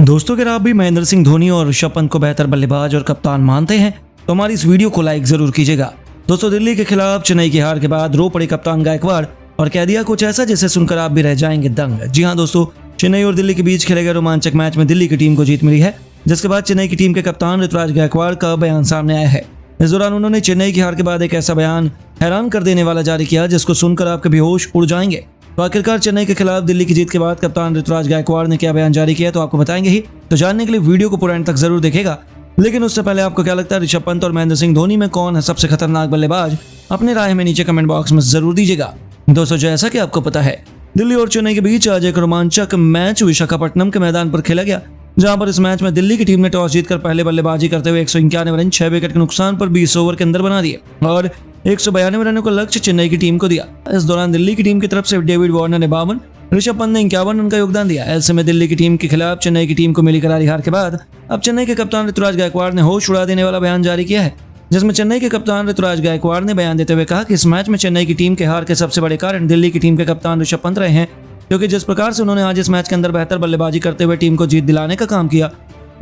दोस्तों, अगर आप भी महेंद्र सिंह धोनी और ऋषभ पंत को बेहतर बल्लेबाज और कप्तान मानते हैं तो हमारी इस वीडियो को लाइक जरूर कीजिएगा। दोस्तों, दिल्ली के खिलाफ चेन्नई की हार के बाद रो पड़े कप्तान गायकवाड़ और कह दिया कुछ ऐसा जिसे सुनकर आप भी रह जाएंगे दंग। जी हां दोस्तों, चेन्नई और दिल्ली के बीच खेले गए रोमांचक मैच में दिल्ली की टीम को जीत मिली है, जिसके बाद चेन्नई की टीम के कप्तान ऋतुराज गायकवाड़ का बयान सामने आया है। इस दौरान उन्होंने चेन्नई की हार के बाद एक ऐसा बयान हैरान कर देने वाला जारी किया जिसको सुनकर आपके बेहोश उड़ जाएंगे। तो आखिरकार चेन्नई के खिलाफ दिल्ली की जीत के बाद कप्तान ऋतुराज गायकवाड़ ने क्या बयान जारी किया तो आपको बताएंगे ही, तो जानने के लिए वीडियो को पूरा एंड तक जरूर देखेगा। लेकिन उससे पहले आपको क्या लगता है ऋषभ पंत और महेंद्र सिंह धोनी में कौन है सबसे खतरनाक बल्लेबाज, अपनी राय में नीचे कमेंट बॉक्स में जरूर दीजिएगा। दोस्तों, जैसा कि आपको पता है, दिल्ली और चेन्नई के बीच आज एक रोमांचक मैच विशाखापट्टनम के मैदान पर खेला गया, जहां पर इस मैच में दिल्ली की टीम ने टॉस जीतकर पहले बल्लेबाजी करते हुए 191 रन 6 विकेट के नुकसान पर 20 ओवर के अंदर बना दिए और 192 रनों का लक्ष्य चेन्नई की टीम को दिया। इस दौरान दिल्ली की टीम की तरफ से डेविड वार्नर ने 52, ऋषभ पंत ने 51 रन का योगदान दिया। ऐसे में दिल्ली की टीम के खिलाफ चेन्नई की टीम को मिली करारी हार के बाद अब चेन्नई के कप्तान ऋतुराज गायकवाड़ ने होश उड़ा देने वाला बयान जारी किया है, जिसमें चेन्नई के कप्तान ऋतुराज गायकवाड़ ने बयान देते हुए कहा कि इस मैच में चेन्नई की टीम के हार के सबसे बड़े कारण दिल्ली की टीम के कप्तान ऋषभ पंत रहे हैं, क्योंकि जिस प्रकार से उन्होंने आज इस मैच के अंदर बेहतर बल्लेबाजी करते हुए टीम को जीत दिलाने का काम किया,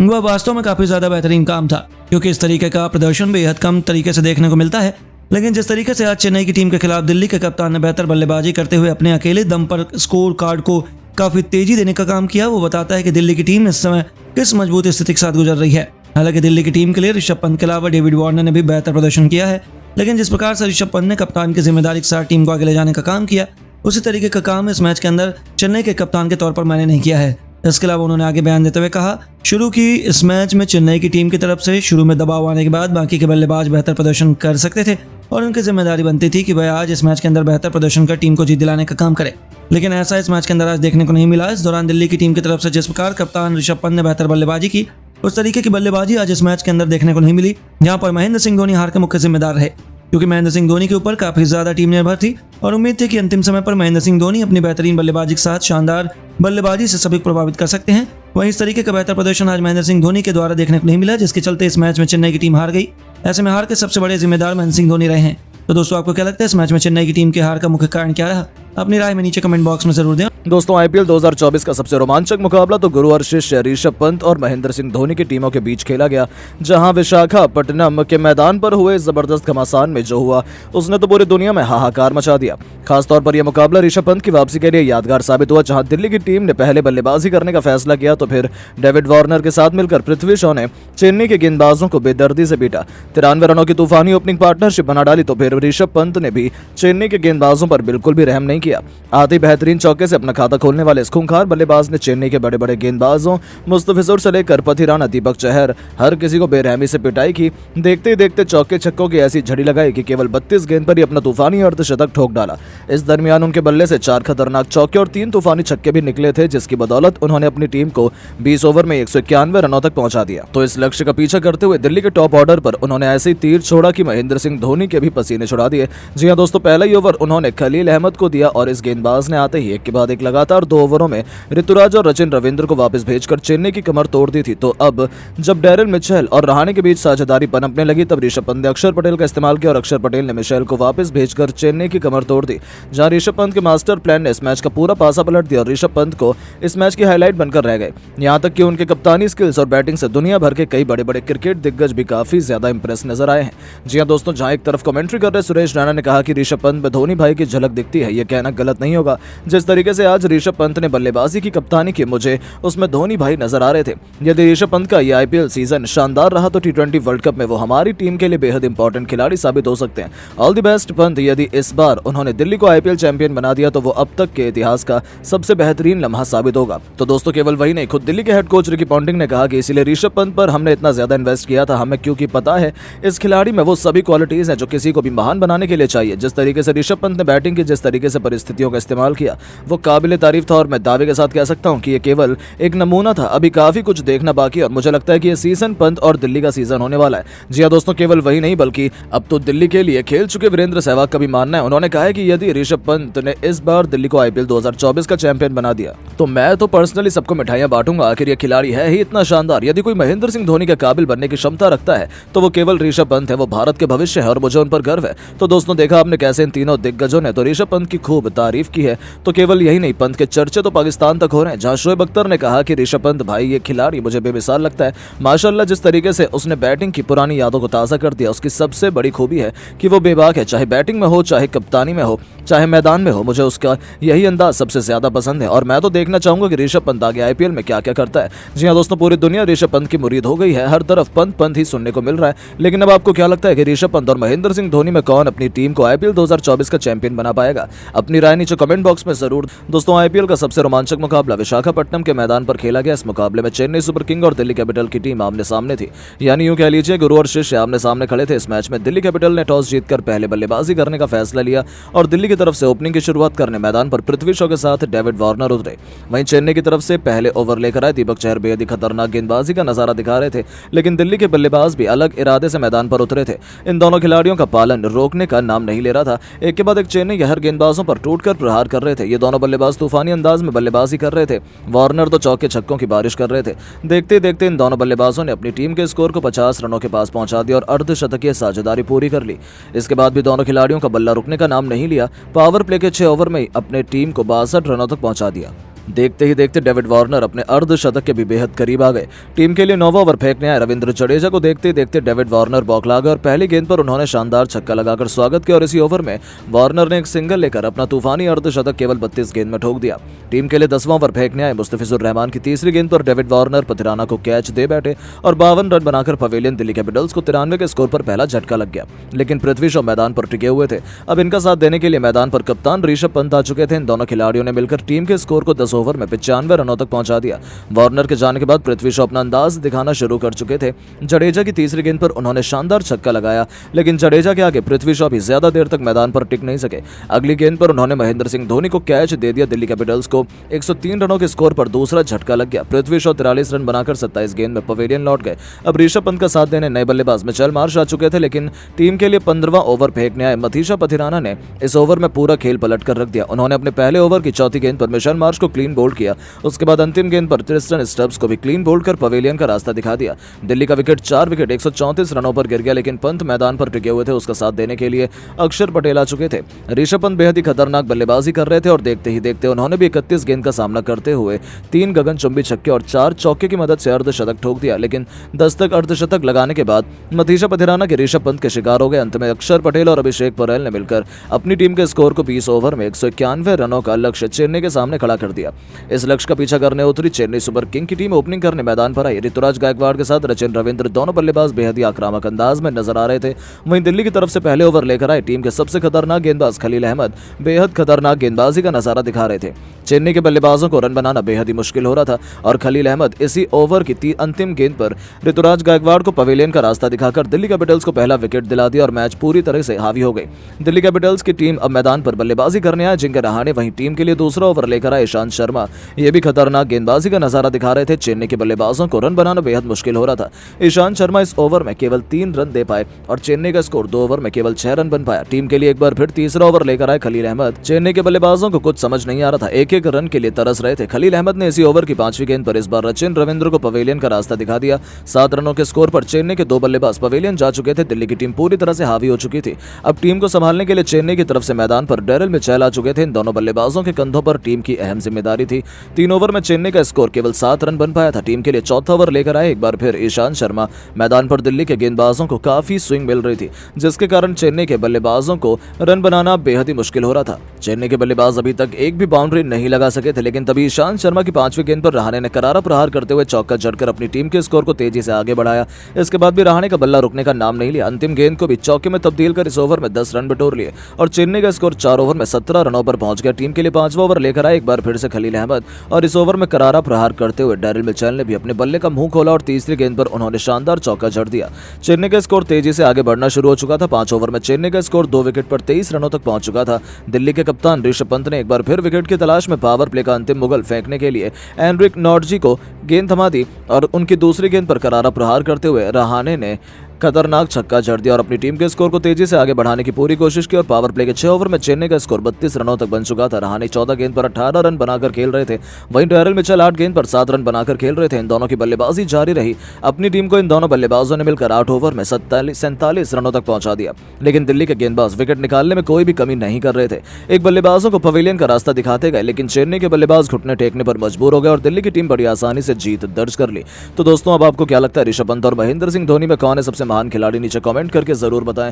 वह वास्तव में काफी ज्यादा बेहतरीन काम था, क्योंकि इस तरीके का प्रदर्शन बेहद कम तरीके से देखने को मिलता है। लेकिन जिस तरीके से आज चेन्नई की टीम के खिलाफ दिल्ली के कप्तान ने बेहतर बल्लेबाजी करते हुए अपने अकेले दम पर स्कोर कार्ड को काफी तेजी देने का काम किया, वो बताता है कि दिल्ली की टीम इस समय किस मजबूत स्थिति के साथ गुजर रही है। हालांकि दिल्ली की टीम के लिए ऋषभ पंत के अलावा डेविड वार्नर ने भी बेहतर प्रदर्शन किया है, लेकिन जिस प्रकार से ऋषभ पंत ने कप्तान की जिम्मेदारी के साथ टीम को आगे ले जाने का काम किया, उसी तरीके का काम इस मैच के अंदर चेन्नई के कप्तान के तौर पर मैंने नहीं किया है। इसके अलावा उन्होंने आगे बयान देते हुए कहा, शुरू की इस मैच में चेन्नई की टीम की तरफ से शुरू में दबाव आने के बाद बाकी के बल्लेबाज बेहतर प्रदर्शन कर सकते थे और उनकी जिम्मेदारी बनती थी कि वह आज इस मैच के अंदर बेहतर प्रदर्शन कर टीम को जीत दिलाने का काम करे, लेकिन ऐसा इस मैच के अंदर आज देखने को नहीं मिला। इस दौरान दिल्ली की टीम की तरफ से जिस प्रकार कप्तान ऋषभ पंत ने बेहतर बल्लेबाजी की, उस तरीके की बल्लेबाजी आज इस मैच के अंदर देखने को नहीं मिली, जहां पर महेंद्र सिंह धोनी हार के मुख्य जिम्मेदार रहे, क्योंकि महेंद्र सिंह धोनी के ऊपर काफी ज्यादा टीम निर्भर थी और उम्मीद थी कि अंतिम समय पर महेंद्र सिंह धोनी अपनी बेहतरीन बल्लेबाजी के साथ शानदार बल्लेबाजी से सभी को प्रभावित कर सकते हैं। वहीं इस तरीके का बेहतर प्रदर्शन आज महेंद्र सिंह धोनी के द्वारा देखने को नहीं मिला, जिसके चलते इस मैच में चेन्नई की टीम हार गई। ऐसे में हार के सबसे बड़े जिम्मेदार महेंद्र सिंह धोनी रहे हैं। तो दोस्तों, आपको क्या लगता है इस मैच में चेन्नई की टीम के हार का मुख्य कारण क्या रहा? अपनी राय में नीचे कमेंट बॉक्स में जरूर दें। दोस्तों, आईपीएल 2024 का सबसे रोमांचक मुकाबला तो गुरु और शिष्य ऋषभ पंत और महेंद्र सिंह धोनी की टीमों के बीच खेला गया, जहां विशाखापट्टनम के मैदान पर हुए जबरदस्त घमासान में जो हुआ उसने तो पूरी दुनिया में हाहाकार मचा दिया। खासतौर पर यह मुकाबला ऋषभ पंत की वापसी के लिए यादगार साबित हुआ, जहां दिल्ली की टीम ने पहले बल्लेबाजी करने का फैसला किया तो फिर डेविड वार्नर के साथ मिलकर पृथ्वी शॉ ने चेन्नई के गेंदबाजों को बेदर्दी से पीटा। 93 रनों की तूफानी ओपनिंग पार्टनरशिप बना डाली तो फिर ऋषभ पंत ने भी चेन्नई के गेंदबाजों पर बिल्कुल भी रहम नहीं किया। आते बेहतरीन चौके से अपना खाता खोलने वाले इस खूंखार बल्लेबाज ने चेन्नई के बड़े बड़े गेंदबाजों मुस्तफिजुर से लेकर पथिराना, दीपक चहर, हर किसी को बेरहमी से पिटाई की। देखते ही देखते चौके छक्कों की ऐसी झड़ी लगाई कि केवल 32 गेंद पर ही अपना तूफानी अर्धशतक ठोक डाला। इस दरमियान उनके बल्ले से 4 खतरनाक चौके और 3 तूफानी छक्के भी निकले थे, जिसकी बदौलत उन्होंने अपनी टीम को 20 ओवर में 191 रनों तक पहुंचा दिया। तो इस लक्ष्य का पीछा करते हुए दिल्ली के टॉप ऑर्डर पर उन्होंने ऐसे ही तीर छोड़ा कि महेंद्र सिंह धोनी के भी पसीने छुड़ा दिए। जी हां दोस्तों, पहला ही ओवर उन्होंने खलील अहमद को दिया और इस गेंदबाज ने आते ही एक के बाद एक लगातार 2 ओवरों में ऋतुराज और सचिन रविंद्र को वापस भेजकर चेन्नई की कमर तोड़ दी थी। तो अब जब डैरेन मिचेल और रहाणे के बीच साझेदारी पनपने लगी, तब ऋषभ पंत ने अक्षर पटेल का इस्तेमाल किया और अक्षर पटेल ने मिचेल को वापस भेजकर चेन्नई की कमर तोड़ दी। जहां ऋषभ पंत के मास्टर प्लान ने इस मैच का पूरा पासा पलट दिया और ऋषभ पंत को इस मैच की हाईलाइट बनकर रह गए। यहां तक कि उनके कप्तानी स्किल्स और बैटिंग से दुनिया भर के कई बड़े बड़े क्रिकेट दिग्गज भी काफी ज्यादा इंप्रेस नजर आए हैं। जी हां दोस्तों, जहां एक तरफ कमेंट्री कर रहे सुरेश रैना ने कहा कि ऋषभ पंत में धोनी भाई की झलक दिखती है, यह कहना गलत नहीं होगा। जिस तरीके से आज ऋषभ पंत ने बल्लेबाजी की कप्तानी की, मुझे उसमें धोनी भाई नजर आ रहे थे। यदि ऋषभ पंत का यह आईपीएल सीजन शानदार रहा तो T20 वर्ल्ड कप में वो हमारी टीम के लिए बेहद इंपॉर्टेंट खिलाड़ी साबित हो सकते हैं। All the best Pant. यदि इस बार उन्होंने दिल्ली को आईपीएल चैंपियन बना दिया तो वो अब तक के इतिहास का सबसे बेहतरीन लम्हा साबित होगा। तो दोस्तों, केवल वही नहीं, खुद दिल्ली के हेड कोच रिकी पॉन्टिंग ने कहा कि इसीलिए ऋषभ पंत पर हमने इतना ज्यादा इन्वेस्ट किया था हमें, क्योंकि पता है इस खिलाड़ी में वो सभी क्वालिटीज हैं जो किसी को भी महान बनाने के लिए चाहिए। जिस तरीके से ऋषभ पंत ने बैटिंग की, जिस तरीके से परिस्थितियों का इस्तेमाल किया, वो काबिल तारीफ था और मैं दावे के साथ कह सकता हूं कि ये केवल एक नमूना था। अभी काफी कुछ देखना बाकी है और मुझे लगता है कि ये सीजन पंत और दिल्ली का सीजन होने वाला है। जी हां दोस्तों, केवल वही नहीं बल्कि अब तो दिल्ली के लिए खेल चुके वीरेंद्र सहवाग का भी मानना है। उन्होंने कहा है कि यदि ऋषभ पंत ने इस बार दिल्ली को आईपीएल 2024 का चैंपियन बना दिया तो मैं तो पर्सनली सबको मिठाइयां बांटूंगा। आखिर ये खिलाड़ी है ही इतना शानदार। यदि कोई महेंद्र सिंह धोनी के काबिल बनने की क्षमता रखता है तो वो केवल ऋषभ पंत है। वो भारत के भविष्य है और मुझे उन पर गर्व है। तो दोस्तों, देखा आपने कैसे इन तीनों दिग्गजों ने तो ऋषभ पंत की खूब खूब तारीफ की है। तो केवल यही नहीं, पंत के चर्चे तो पाकिस्तान तक हो रहे हैं, जहां शोएब अख्तर ने कहा कि ऋषभ पंत भाई ये खिलाड़ी मुझे बेमिसाल लगता है। माशाल्लाह जिस तरीके से उसने बैटिंग की पुरानी यादों को ताज़ा कर दिया, उसकी सबसे बड़ी खूबी है कि वो बेबाक है, चाहे बैटिंग में हो, चाहे कप्तानी में हो, चाहे मैदान में हो। मुझे उसका यही अंदाज सबसे ज्यादा पसंद है और मैं तो देखना चाहूंगा कि ऋषभ पंत आगे आईपीएल में क्या क्या करता है। जी हाँ दोस्तों, पूरी दुनिया ऋषभ पंत की मुरीद हो गई है, हर तरफ पंत पंत ही सुनने को मिल रहा है। लेकिन अब आपको क्या लगता है कि ऋषभ पंत और महेंद्र सिंह धोनी में कौन अपनी टीम को आईपीएल 2024 का चैंपियन बना पाएगा? अपनी राय नीचे कमेंट बॉक्स में जरूर। दोस्तों, आईपीएल का सबसे रोमांचक मुकाबला विशाखापट्टनम के मैदान पर खेला गया। इस मुकाबले में चेन्नई सुपर किंग और दिल्ली कैपिटल की टीम आमने सामने थी, यानी यूं कह लीजिए गुरु और शिष्य आमने सामने खड़े थे। इस मैच में दिल्ली कैपिटल ने टॉस जीतकर पहले बल्लेबाजी करने का फैसला लिया और दिल्ली की तरफ से ओपनिंग की शुरुआत करने मैदान पर पृथ्वी शॉ के साथ डेविड वार्नर उतरे। वहीं चेन्नई की तरफ से पहले ओवर लेकर आए दीपक चहर बेहद ही खतरनाक गेंदबाजी का नजारा दिखा रहे थे, लेकिन दिल्ली के बल्लेबाज भी अलग इरादे से मैदान पर उतरे थे। इन दोनों खिलाड़ियों का पालन रोकने का नाम नहीं ले रहा था। एक के बाद एक चेन्नई के हर गेंदबाजों पर टूटकर प्रहार कर रहे थे। ये दोनों बल्लेबाज तूफानी अंदाज में बल्लेबाजी कर रहे थे। वार्नर तो चौके छक्कों की बारिश कर रहे थे। देखते देखते इन दोनों बल्लेबाजों ने अपनी टीम के स्कोर को 50 रनों के पास पहुंचा दिया और अर्धशतकीय साझेदारी पूरी कर ली। इसके बाद भी दोनों खिलाड़ियों का बल्ला रुकने का नाम नहीं लिया। पावर प्ले के 6 ओवर में ही अपने टीम को 62 रनों तक पहुंचा दिया। देखते ही देखते डेविड वार्नर अपने अर्धशतक के भी बेहद करीब आ गए। टीम के लिए 9वां ओवर फेंकने आए रविंद्र जडेजा को देखते ही देखते डेविड वार्नर बौखला गए और पहली गेंद पर उन्होंने शानदार छक्का लगाकर स्वागत किया और इसी ओवर में वार्नर ने एक सिंगल लेकर अपना तूफानी अर्धशतक केवल 32 गेंद में ठोक दिया। टीम के लिए 10वां ओवर फेंकने आए मुस्तफिजुर रहमान की तीसरी गेंद पर डेविड वार्नर पथिराना को कैच दे बैठे और 52 रन बनाकर पवेलियन दिल्ली कैपिटल्स को 93 के स्कोर पर पहला झटका लग गया। लेकिन पृथ्वी शॉ मैदान पर टिके हुए थे। अब इनका साथ देने के लिए मैदान पर कप्तान ऋषभ पंत आ चुके थे। इन दोनों खिलाड़ियों ने मिलकर टीम के स्कोर को 10 ओवर में 95 रनों तक पहुंचा दिया। वार्नर के जाने के बाद पृथ्वी शॉ अपना अंदाज दिखाना शुरू कर चुके थे। जडेजा की तीसरी गेंद पर उन्होंने शानदार छक्का लगाया, लेकिन जडेजा के आगे पृथ्वी शॉ भी ज्यादा देर तक मैदान पर टिक नहीं सके। अगली गेंद पर उन्होंने महेंद्र सिंह धोनी को कैच दे दिया। दिल्ली कैपिटल्स को 103 रनों के स्कोर पर दूसरा झटका लग गया। पृथ्वी शॉ 43 रन बनाकर 27 गेंद में पवेलियन लौट गए। अब ऋषभ पंत का साथ देने नए बल्लेबाज मिचेल मार्श आ चुके थे, लेकिन टीम के लिए 15वां ओवर फेंकने आए मथीशा पथिराना ने इस ओवर में पूरा खेल पलट कर रख दिया। उन्होंने अपने पहले ओवर की चौथी गेंद पर मिचेल मार्श को क्लीन बोल्ड किया। उसके बाद अंतिम गेंद पर ट्रिस्टन स्टब्स को भी क्लीन बोल्ड कर पवेलियन का रास्ता दिखा दिया। दिल्ली का विकेट 4 विकेट 134 रनों पर गिर गया, लेकिन पंत मैदान पर टिके हुए थे। उसका साथ देने के लिए अक्षर पटेल आ चुके थे। ऋषभ पंत बेहद ही खतरनाक बल्लेबाजी कर रहे थे और देखते ही देखते उन्होंने भी 31 गेंद का सामना करते हुए 3 गगनचुंबी छक्के और 4 चौके की मदद से अर्धशतक ठोक दिया। लेकिन 10 तक अर्धशतक लगाने के बाद मथीशा पथिराना के ऋषभ पंत के शिकार हो गए। अंत में अक्षर पटेल और अभिषेक परेल ने मिलकर अपनी टीम के स्कोर को 20 ओवर में 191 रनों का लक्ष्य चेन्नई के सामने खड़ा कर दिया। इस लक्ष्य का पीछा करने उतरी चेन्नई सुपर किंग की टीम ओपनिंग करने मैदान पर आई। ऋतुराज गायकवाड़ के साथ रचिन रविंद्र दोनों बल्लेबाज बेहद ही आक्रामक अंदाज में नजर आ रहे थे। वहीं दिल्ली की तरफ से पहले ओवर लेकर आए टीम के सबसे खतरनाक गेंदबाज खलील अहमद बेहद खतरनाक गेंदबाजी का नजारा दिखा रहे थे। चेन्नई के बल्लेबाजों को रन बनाना बेहद ही मुश्किल हो रहा था और खलील अहमद इसी ओवर की अंतिम गेंद पर ऋतुराज गायकवाड़ को पवेलियन का रास्ता दिखाकर दिल्ली कैपिटल्स को पहला विकेट दिला दिया और मैच पूरी तरह से हावी हो गई। दिल्ली कैपिटल्स की टीम अब मैदान पर बल्लेबाजी करने आए जिनके रहाणे। वहीं टीम के लिए दूसरा ओवर लेकर आए ईशांत शर्मा, ये भी खतरनाक गेंदबाजी का नजारा दिखा रहे थे। चेन्नई के बल्लेबाजों को रन बनाना बेहद मुश्किल हो रहा था। ईशांत शर्मा इस ओवर में केवल 3 रन दे पाए और चेन्नई का स्कोर 2 ओवर में केवल 6 रन बन पाया। टीम के लिए एक बार फिर तीसरा ओवर लेकर आए खलील अहमद। चेन्नई के बल्लेबाजों को कुछ समझ नहीं आ रहा था, एक एक रन के लिए तरस रहे थे। खलील अहमद ने इसी ओवर की 5वीं गेंद पर इस बार रचिन रविंद्र को पवेलियन का रास्ता दिखा दिया। 7 रनों के स्कोर पर चेन्नई के 2 बल्लेबाज पवेलियन जा चुके थे। दिल्ली की टीम पूरी तरह से हावी हो चुकी थी। अब टीम को संभालने के लिए चेन्नई की तरफ से मैदान पर डेरिल मिचेल आ चुके थे। इन दोनों बल्लेबाजों के कंधों पर टीम की अहम जिम्मेदारी थी। 3 ओवर में चेन्नई का स्कोर केवल 7 रन बन पाया था। टीम के लिए चौथा ओवर लेकर आए एक बार फिर ईशांत शर्मा। मैदान पर दिल्ली के गेंदबाजों को काफी स्विंग मिल रही थी, जिसके कारण चेन्नई के बल्लेबाजों को रन बनाना बेहद ही मुश्किल हो रहा था। चेन्नई के बल्लेबाज अभी तक एक भी बाउंड्री नहीं लगा सके थे, लेकिन तभी ईशांत शर्मा की 5वीं गेंद पर रहाणे ने करारा प्रहार करते हुए चौका जड़कर अपनी टीम के स्कोर को तेजी से आगे बढ़ाया। इसके बाद भी रहाणे का बल्ला रुकने का नाम नहीं लिया। अंतिम गेंद को भी चौके में तब्दील कर इस ओवर में 10 रन बटोर लिए और चेन्नई का स्कोर 4 ओवर में 17 रनों पर पहुंच गया। टीम के लिए 5वां ओवर लेकर आए एक बार फिर से खलील अहमद और इस ओवर में करारा प्रहार करते हुए डेरिल मिचेल ने भी अपने बल्ले का मुंह खोला और तीसरी गेंद पर उन्होंने शानदार चौका जड़ दिया। चेन्नई का स्कोर तेजी से आगे बढ़ना शुरू हो चुका था। 5 ओवर में चेन्नई का स्कोर 2 विकेट पर 23 रनों तक पहुंच चुका था। दिल्ली के कप्तान ऋषभ पंत ने एक बार फिर विकेट की तलाश में पावर प्ले का अंतिम मुगल फेंकने के लिए एनरिक नॉर्टजी को गेंद थमा दी और उनकी दूसरी गेंद पर करारा प्रहार करते हुए रहाणे ने खतरनाक छक्का जड़ दिया और अपनी टीम के स्कोर को तेजी से आगे बढ़ाने की पूरी कोशिश की और पावर प्ले के 6 ओवर में चेन्नई का स्कोर 32 रनों तक बन चुका था। रहाणे 14 गेंद पर 18 रन बनाकर खेल रहे थे, वहीं डेरिल मिचेल 8 गेंद पर 7 रन बनाकर खेल रहे थे। इन दोनों की बल्लेबाजी जारी रही। अपनी टीम को इन दोनों बल्लेबाजों ने मिलकर 8 ओवर में 47 रनों तक पहुंचा दिया, लेकिन दिल्ली के गेंदबाज विकेट निकालने में कोई भी कमी नहीं कर रहे थे। एक बल्लेबाजों को पवेलियन का रास्ता दिखाते गए, लेकिन चेन्नई के बल्लेबाज घुटने टेकने पर मजबूर हो गए और दिल्ली की टीम बड़ी आसानी से जीत दर्ज कर ली। तो दोस्तों, अब आपको क्या लगता है, ऋषभ पंत और महेंद्र सिंह धोनी में कौन है सबसे महान खिलाड़ी? नीचे कमेंट करके जरूर बताएं।